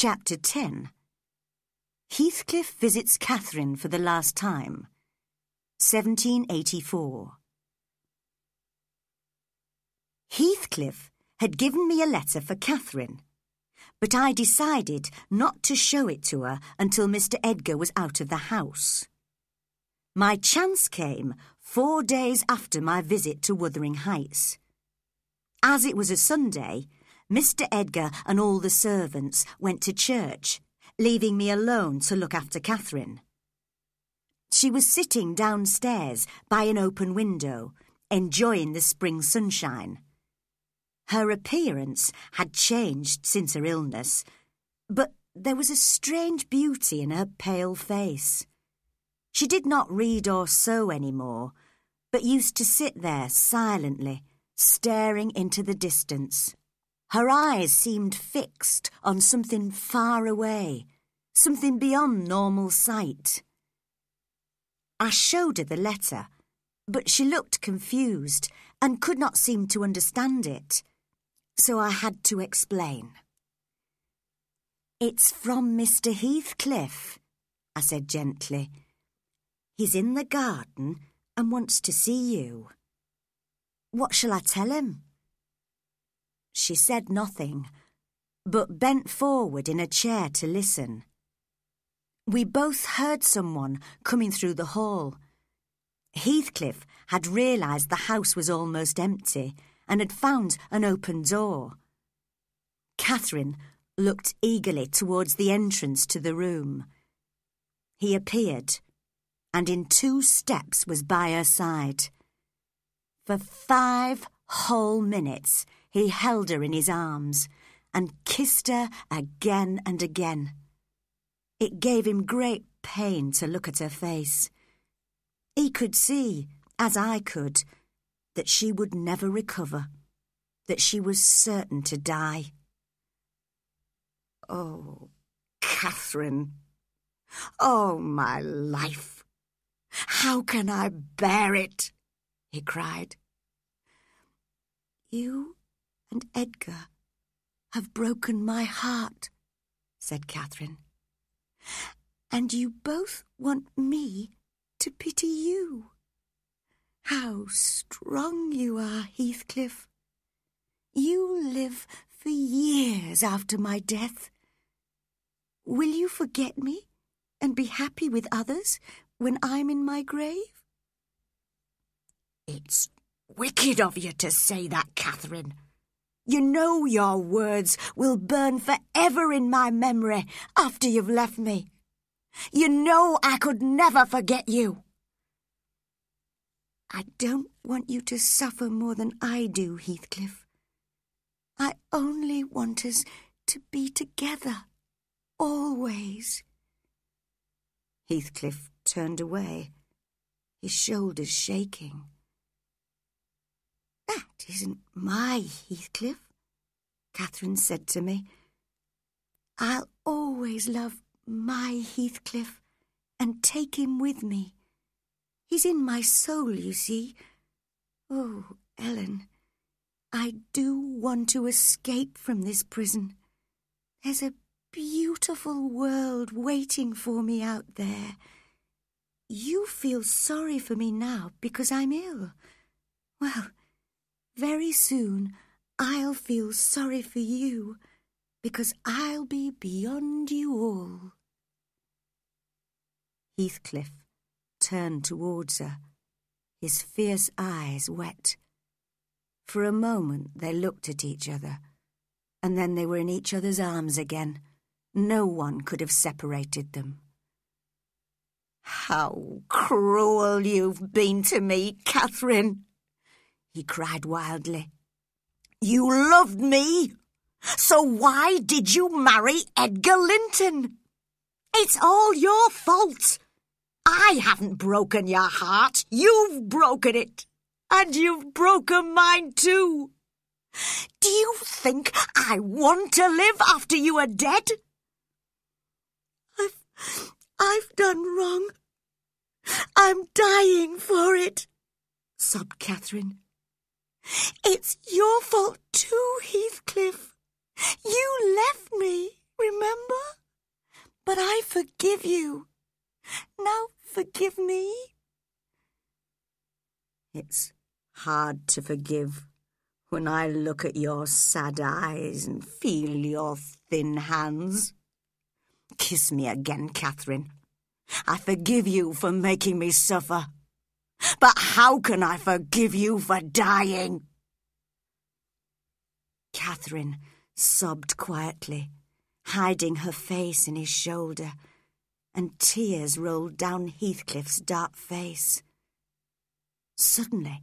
Chapter 10. Heathcliff visits Catherine for the last time. 1784. Heathcliff had given me a letter for Catherine, but I decided not to show it to her until Mr. Edgar was out of the house. My chance came 4 days after my visit to Wuthering Heights. As it was a Sunday, Mr. Edgar and all the servants went to church, leaving me alone to look after Catherine. She was sitting downstairs by an open window, enjoying the spring sunshine. Her appearance had changed since her illness, but there was a strange beauty in her pale face. She did not read or sew any more, but used to sit there silently, staring into the distance. Her eyes seemed fixed on something far away, something beyond normal sight. I showed her the letter, but she looked confused and could not seem to understand it, so I had to explain. "It's from Mr. Heathcliff," I said gently. "He's in the garden and wants to see you. What shall I tell him?" She said nothing, but bent forward in a chair to listen. We both heard someone coming through the hall. Heathcliff had realised the house was almost empty and had found an open door. Catherine looked eagerly towards the entrance to the room. He appeared, and in 2 steps was by her side. For 5 whole minutes he held her in his arms and kissed her again and again. It gave him great pain to look at her face. He could see, as I could, that she would never recover, that she was certain to die. "Oh, Catherine! Oh, my life! How can I bear it?" he cried. "You and Edgar have broken my heart," said Catherine. "And you both want me to pity you. How strong you are, Heathcliff. You live for years after my death. Will you forget me and be happy with others when I'm in my grave?" "It's wicked of you to say that, Catherine. You know your words will burn forever in my memory after you've left me. You know I could never forget you." "I don't want you to suffer more than I do, Heathcliff. I only want us to be together, always." Heathcliff turned away, his shoulders shaking. "That isn't my Heathcliff," Catherine said to me. "I'll always love my Heathcliff and take him with me. He's in my soul, you see. Oh, Ellen, I do want to escape from this prison. There's a beautiful world waiting for me out there. You feel sorry for me now because I'm ill. Well, very soon I'll feel sorry for you because I'll be beyond you all." Heathcliff turned towards her, his fierce eyes wet. For a moment they looked at each other, and then they were in each other's arms again. No one could have separated them. "How cruel you've been to me, Catherine!" he cried wildly. "You loved me, so why did you marry Edgar Linton? It's all your fault. I haven't broken your heart. You've broken it. And you've broken mine too. Do you think I want to live after you are dead?" I've done wrong. I'm dying for it," sobbed Catherine. "It's your fault too, Heathcliff. You left me, remember? But I forgive you. Now forgive me. It's hard to forgive when I look at your sad eyes and feel your thin hands. Kiss me again, Catherine. I forgive you for making me suffer. But how can I forgive you for dying? Catherine sobbed quietly, hiding her face in his shoulder, and tears rolled down Heathcliff's dark face. Suddenly,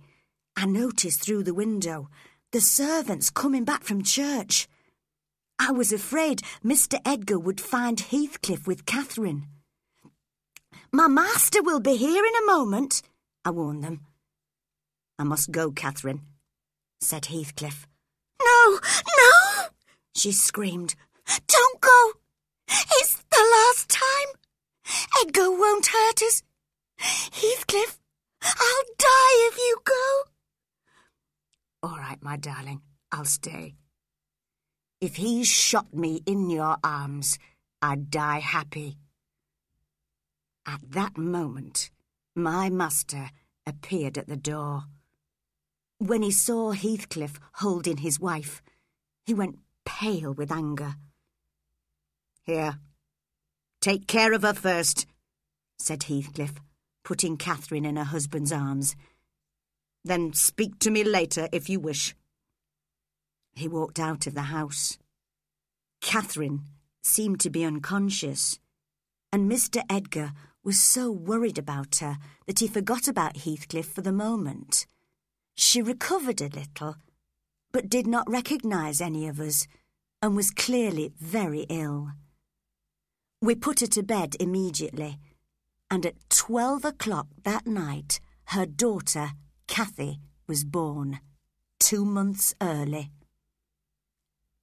I noticed through the window the servants coming back from church. I was afraid Mr. Edgar would find Heathcliff with Catherine. "My master will be here in a moment," I warned them. "I must go, Catherine," said Heathcliff. "No, no!" she screamed. "Don't go! It's the last time! Edgar won't hurt us! Heathcliff, I'll die if you go!" "All right, my darling, I'll stay. If he shot me in your arms, I'd die happy." At that moment, my master appeared at the door. When he saw Heathcliff holding his wife, he went pale with anger. "Here, take care of her first," said Heathcliff, putting Catherine in her husband's arms. "Then speak to me later if you wish." He walked out of the house. Catherine seemed to be unconscious, and Mr. Edgar was so worried about her that he forgot about Heathcliff for the moment. She recovered a little, but did not recognise any of us, and was clearly very ill. We put her to bed immediately, and at 12 o'clock that night, her daughter, Cathy, was born, 2 months early.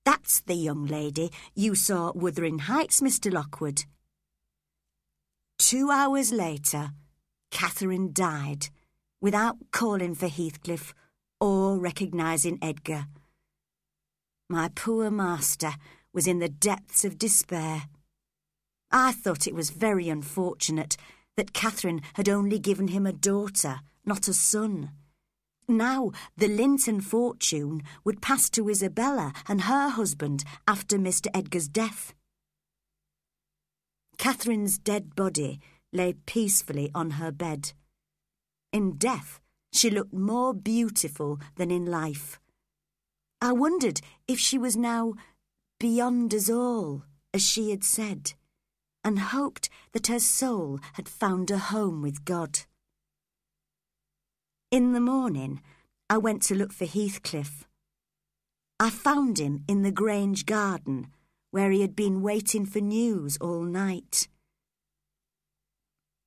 That's the young lady you saw at Wuthering Heights, Mr. Lockwood. 2 hours later, Catherine died, without calling for Heathcliff or recognising Edgar. My poor master was in the depths of despair. I thought it was very unfortunate that Catherine had only given him a daughter, not a son. Now the Linton fortune would pass to Isabella and her husband after Mr. Edgar's death. Catherine's dead body lay peacefully on her bed. In death, she looked more beautiful than in life. I wondered if she was now beyond us all, as she had said, and hoped that her soul had found a home with God. In the morning, I went to look for Heathcliff. I found him in the Grange garden, where he had been waiting for news all night.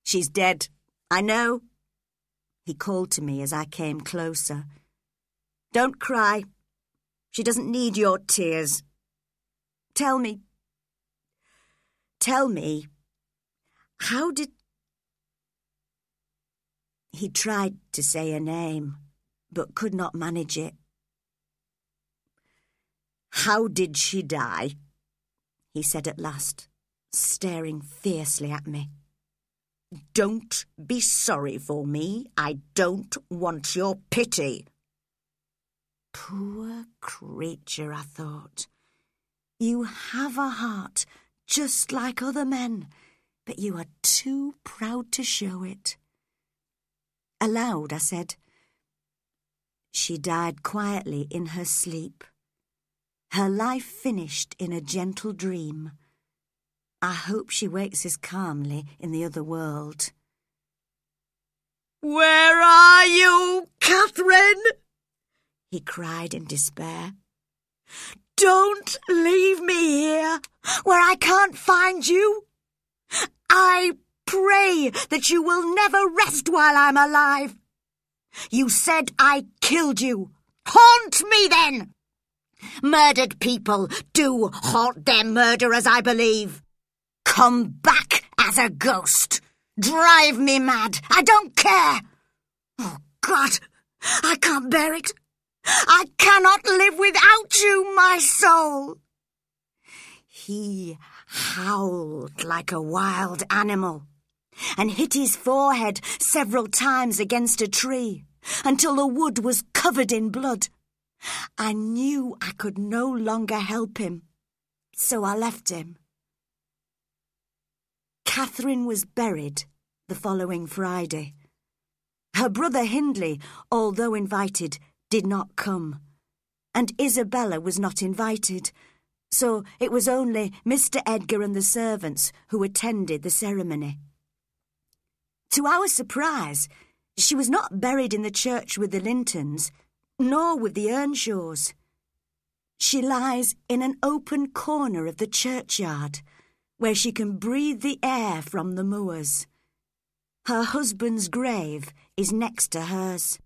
"She's dead, I know," he called to me as I came closer. "Don't cry. She doesn't need your tears. Tell me, how did—" He tried to say a name, but could not manage it. "How did she die?" he said at last, staring fiercely at me. "Don't be sorry for me. I don't want your pity." Poor creature, I thought. You have a heart just like other men, but you are too proud to show it. Aloud, I said, "She died quietly in her sleep. Her life finished in a gentle dream. I hope she wakes as calmly in the other world." "Where are you, Catherine?" he cried in despair. "Don't leave me here where I can't find you. I pray that you will never rest while I'm alive. You said I killed you. Haunt me then. Murdered people do haunt their murderers, I believe. Come back as a ghost. Drive me mad. I don't care. Oh, God, I can't bear it. I cannot live without you, my soul." He howled like a wild animal and hit his forehead several times against a tree until the wood was covered in blood. I knew I could no longer help him, so I left him. Catherine was buried the following Friday. Her brother Hindley, although invited, did not come, and Isabella was not invited, so it was only Mr. Edgar and the servants who attended the ceremony. To our surprise, she was not buried in the church with the Lintons, nor with the Earnshaws. She lies in an open corner of the churchyard, where she can breathe the air from the moors. Her husband's grave is next to hers.